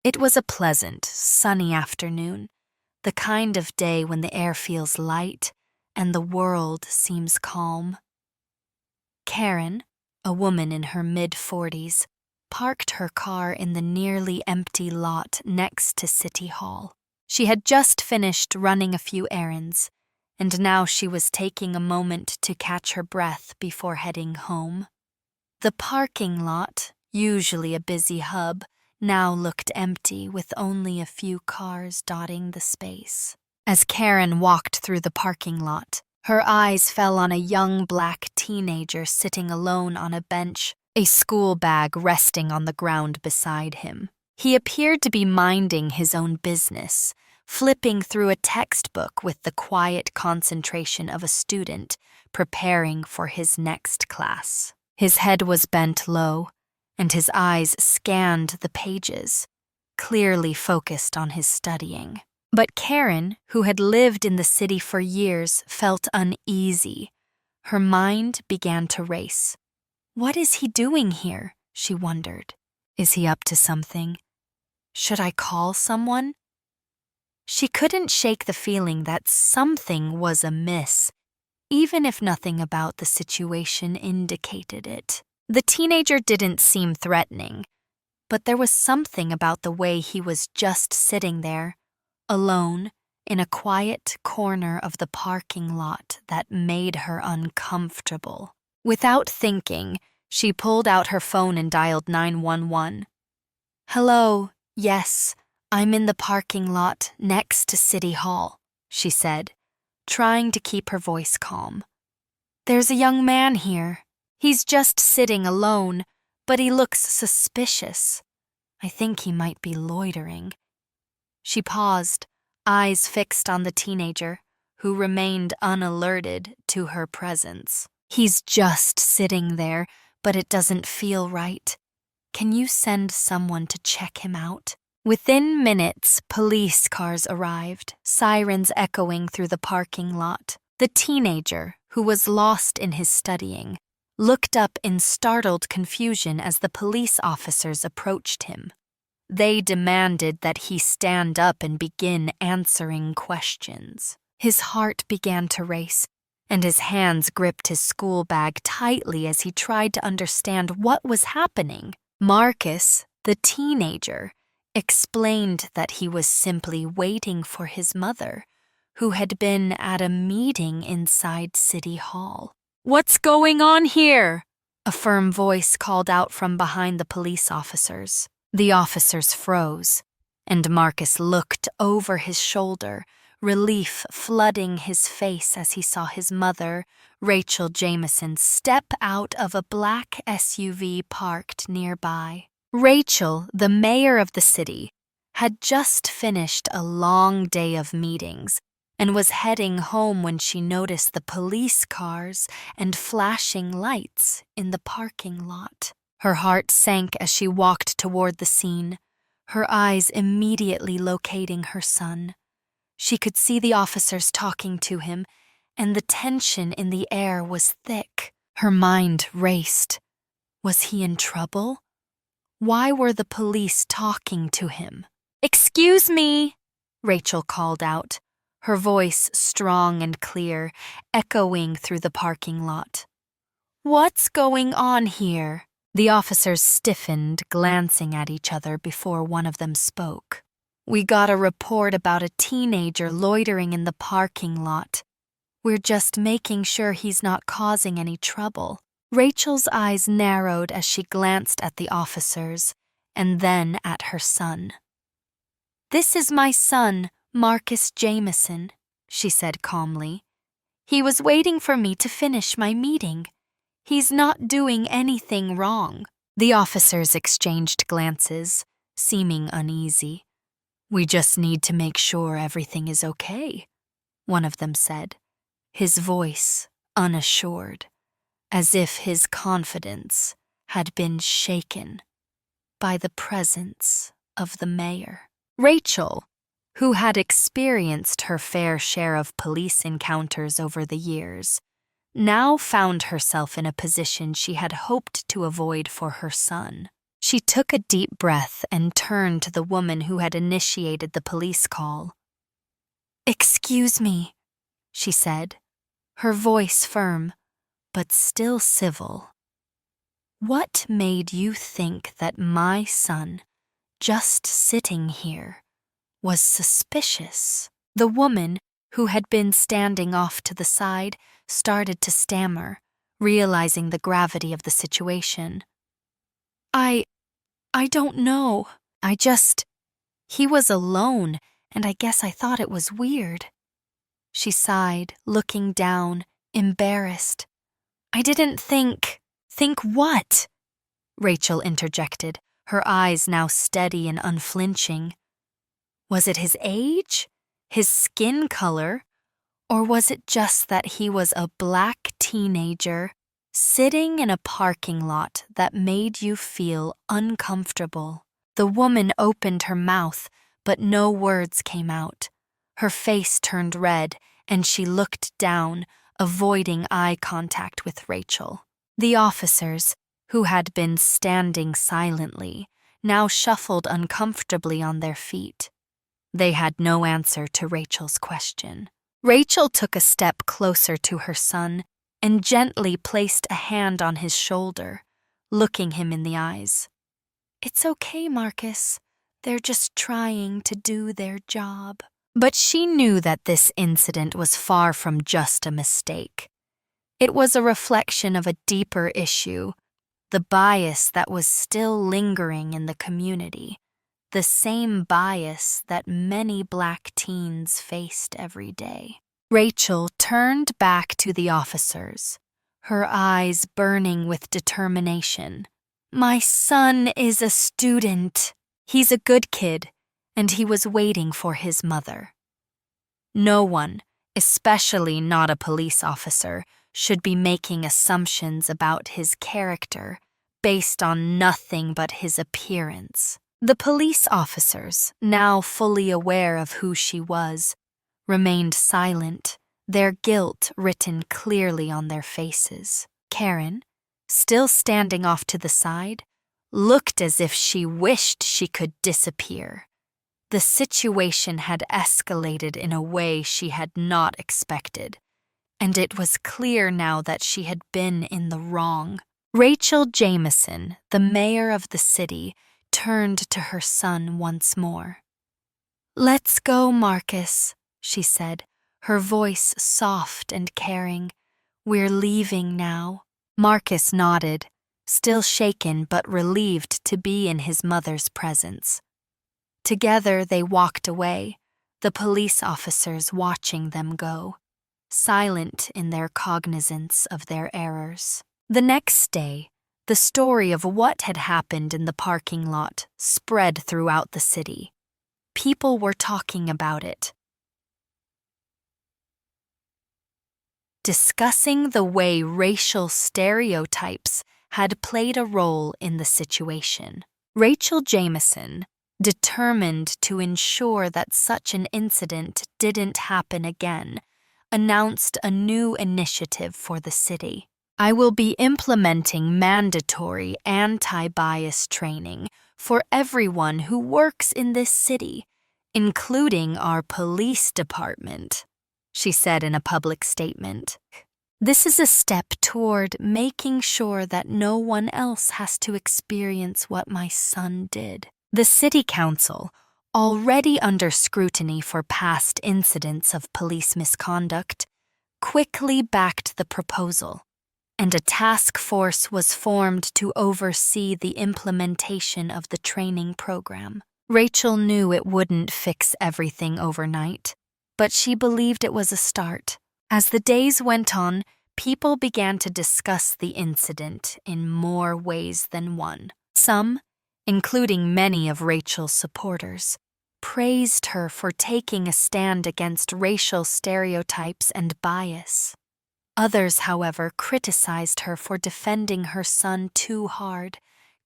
It was a pleasant, sunny afternoon, the kind of day when the air feels light and the world seems calm. Karen, a woman in her mid-40s, parked her car in the nearly empty lot next to City Hall. She had just finished running a few errands, and now she was taking a moment to catch her breath before heading home. The parking lot, usually a busy hub, now looked empty with only a few cars dotting the space. As Karen walked through the parking lot, her eyes fell on a young black teenager sitting alone on a bench, a school bag resting on the ground beside him. He appeared to be minding his own business, flipping through a textbook with the quiet concentration of a student preparing for his next class. His head was bent low, and his eyes scanned the pages, clearly focused on his studying. But Karen, who had lived in the city for years, felt uneasy. Her mind began to race. What is he doing here? She wondered. Is he up to something? Should I call someone? She couldn't shake the feeling that something was amiss, even if nothing about the situation indicated it. The teenager didn't seem threatening, but there was something about the way he was just sitting there, alone, in a quiet corner of the parking lot that made her uncomfortable. Without thinking, she pulled out her phone and dialed 911. "Hello, yes, I'm in the parking lot next to City Hall," she said, trying to keep her voice calm. "There's a young man here. He's just sitting alone, but he looks suspicious. I think he might be loitering." She paused, eyes fixed on the teenager, who remained unalerted to her presence. "He's just sitting there, but it doesn't feel right. Can you send someone to check him out?" Within minutes, police cars arrived, sirens echoing through the parking lot. The teenager, who was lost in his studying, looked up in startled confusion as the police officers approached him. They demanded that he stand up and begin answering questions. His heart began to race, and his hands gripped his school bag tightly as he tried to understand what was happening. Marcus, the teenager, explained that he was simply waiting for his mother, who had been at a meeting inside City Hall. "What's going on here?" a firm voice called out from behind the police officers. The officers froze, and Marcus looked over his shoulder, relief flooding his face as he saw his mother, Rachel Jameson, step out of a black SUV parked nearby. Rachel, the mayor of the city, had just finished a long day of meetings and was heading home when she noticed the police cars and flashing lights in the parking lot. Her heart sank as she walked toward the scene, her eyes immediately locating her son. She could see the officers talking to him, and the tension in the air was thick. Her mind raced. Was he in trouble? Why were the police talking to him? "Excuse me," Rachel called out, her voice strong and clear, echoing through the parking lot. "What's going on here?" The officers stiffened, glancing at each other before one of them spoke. "We got a report about a teenager loitering in the parking lot. We're just making sure he's not causing any trouble." Rachel's eyes narrowed as she glanced at the officers and then at her son. "This is my son, Marcus Jameson," she said calmly. "He was waiting for me to finish my meeting. He's not doing anything wrong." The officers exchanged glances, seeming uneasy. "We just need to make sure everything is okay," one of them said, his voice unassured, as if his confidence had been shaken by the presence of the mayor. Rachel, who had experienced her fair share of police encounters over the years, now found herself in a position she had hoped to avoid for her son. She took a deep breath and turned to the woman who had initiated the police call. "Excuse me," she said, her voice firm, but still civil. "What made you think that my son, just sitting here, was suspicious?" The woman, who had been standing off to the side, started to stammer, realizing the gravity of the situation. I don't know. He was alone, and I guess I thought it was weird." She sighed, looking down, embarrassed. "I didn't think." "Think what?" Rachel interjected, her eyes now steady and unflinching. Was it his age, his skin color, or was it just that he was a black teenager sitting in a parking lot that made you feel uncomfortable? The woman opened her mouth, but no words came out. Her face turned red, and she looked down, avoiding eye contact with Rachel. The officers, who had been standing silently, now shuffled uncomfortably on their feet. They had no answer to Rachel's question. Rachel took a step closer to her son and gently placed a hand on his shoulder, looking him in the eyes. "It's okay, Marcus. They're just trying to do their job." But she knew that this incident was far from just a mistake. It was a reflection of a deeper issue, the bias that was still lingering in the community, the same bias that many black teens faced every day. Rachel turned back to the officers, her eyes burning with determination. "My son is a student. He's a good kid, and he was waiting for his mother." No one, especially not a police officer, should be making assumptions about his character based on nothing but his appearance. The police officers, now fully aware of who she was, remained silent, their guilt written clearly on their faces. Karen, still standing off to the side, looked as if she wished she could disappear. The situation had escalated in a way she had not expected, and it was clear now that she had been in the wrong. Rachel Jameson, the mayor of the city, turned to her son once more. "Let's go, Marcus," she said, her voice soft and caring. "We're leaving now." Marcus nodded, still shaken but relieved to be in his mother's presence. Together they walked away, the police officers watching them go, silent in their cognizance of their errors. The next day, the story of what had happened in the parking lot spread throughout the city. People were talking about it, discussing the way racial stereotypes had played a role in the situation. Rachel Jameson, determined to ensure that such an incident didn't happen again, announced a new initiative for the city. "I will be implementing mandatory anti-bias training for everyone who works in this city, including our police department," she said in a public statement. "This is a step toward making sure that no one else has to experience what my son did." The city council, already under scrutiny for past incidents of police misconduct, quickly backed the proposal, and a task force was formed to oversee the implementation of the training program. Rachel knew it wouldn't fix everything overnight, but she believed it was a start. As the days went on, people began to discuss the incident in more ways than one. Some, including many of Rachel's supporters, praised her for taking a stand against racial stereotypes and bias. Others, however, criticized her for defending her son too hard,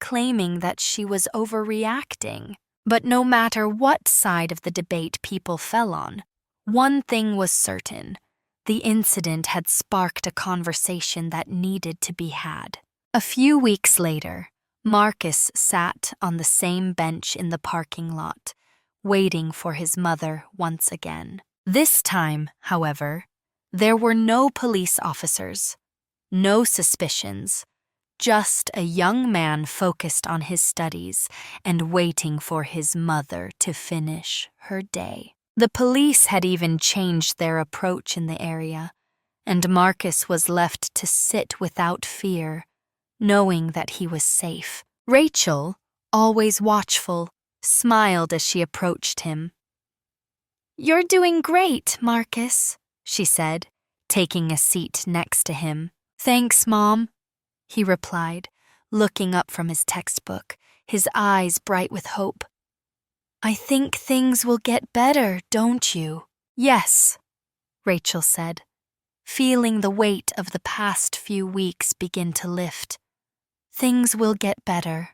claiming that she was overreacting. But no matter what side of the debate people fell on, one thing was certain: the incident had sparked a conversation that needed to be had. A few weeks later, Marcus sat on the same bench in the parking lot, waiting for his mother once again. This time, however, there were no police officers, no suspicions, just a young man focused on his studies and waiting for his mother to finish her day. The police had even changed their approach in the area, and Marcus was left to sit without fear, knowing that he was safe. Rachel, always watchful, smiled as she approached him. "You're doing great, Marcus," she said, taking a seat next to him. "Thanks, Mom," he replied, looking up from his textbook, his eyes bright with hope. "I think things will get better, don't you?" "Yes," Rachel said, feeling the weight of the past few weeks begin to lift. "Things will get better."